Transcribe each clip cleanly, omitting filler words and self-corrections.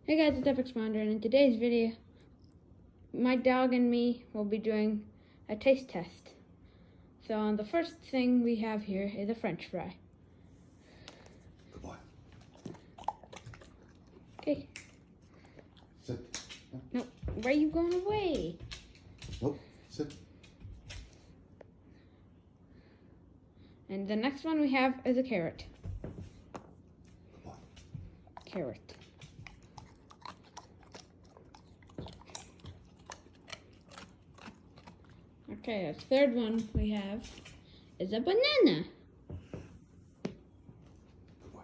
Hey guys, it's Epic Spawner, and in today's video, my dog and me will be doing a taste test. So the first thing we have here is a French fry. Good boy. Okay. Sit. No, where are you going away? Nope. Sit. And the next one we have is a carrot. Good boy. Carrot. Okay, the third one we have is a banana. Good boy.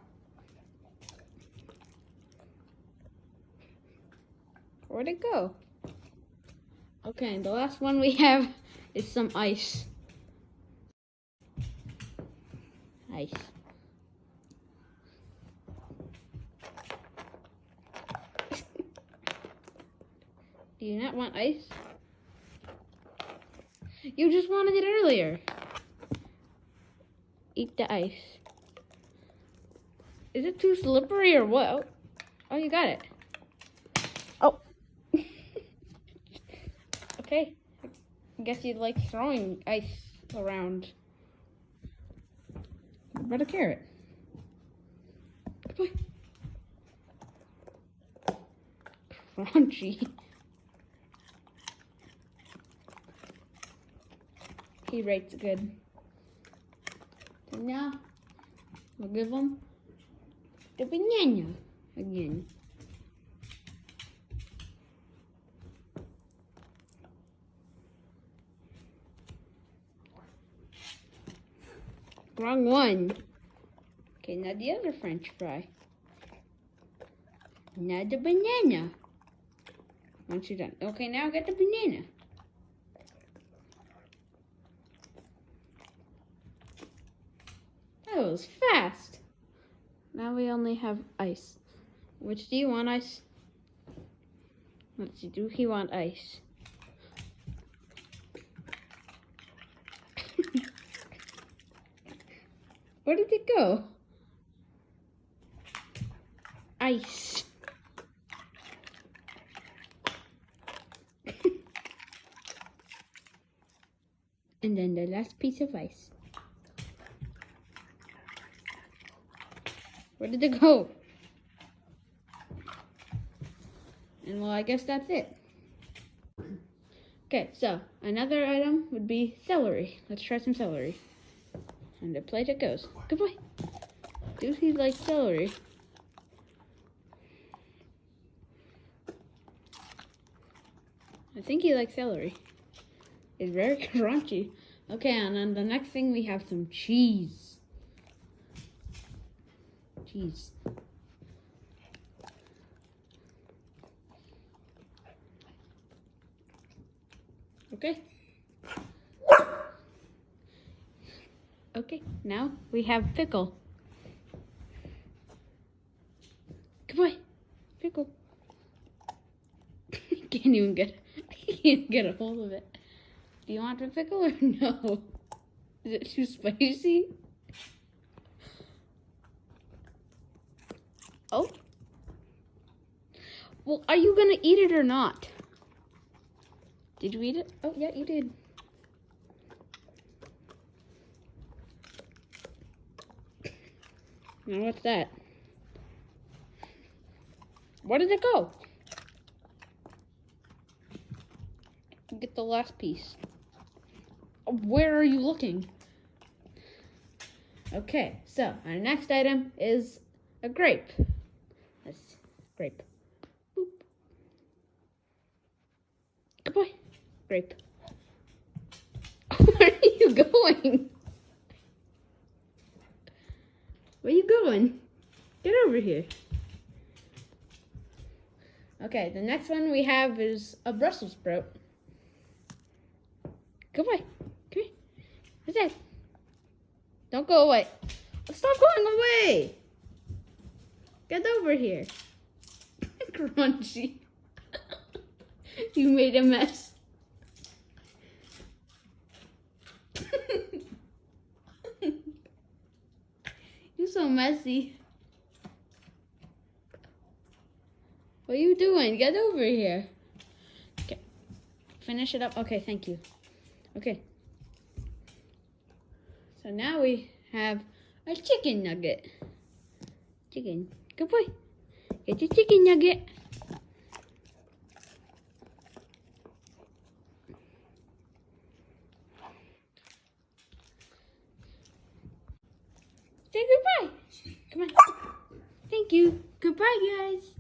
Where'd it go? Okay, and the last one we have is some ice. Ice. Do you not want ice? You just wanted it earlier. Eat the ice. Is it too slippery or what? Oh, you got it. Oh. Okay. I guess you'd like throwing ice around. What about a carrot? Good boy. Crunchy. He rates good. So now, we'll give him the banana again. Wrong one. Okay, now the other French fry. Now the banana. Once you're done. Okay, now get the banana. That was fast. Now we only have ice. Which do you want ice? Let's see, do he want ice? Where did it go? Ice. And then the last piece of ice. Where did it go? And well, I guess that's it. Okay, so another item would be celery. Let's try some celery. And the plate it goes. Good boy. Do he like celery? I think he likes celery. It's very crunchy. Okay, and then the next thing we have some cheese. Cheese. Okay. Okay, now we have pickle. Good boy. Pickle. Can't even get a hold of it. Do you want the pickle or no? Is it too spicy? Oh. Well, are you gonna eat it or not? Did you eat it? Oh, yeah, you did. Now what's that? Where did it go? Get the last piece. Where are you looking? Okay, so our next item is a grape. Let's grape. Boop. Good boy. Grape. Where are you going? Where are you going? Get over here. Okay, the next one we have is a Brussels sprout. Good boy. Come here. What's that? Don't go away. Stop going away. Get over here. Crunchy. You made a mess. You're so messy. What are you doing? Get over here. Okay. Finish it up. Okay, thank you. Okay. So now we have a chicken nugget. Chicken. Good boy. Get your chicken nugget. Say goodbye. Come on. Thank you. Goodbye, guys.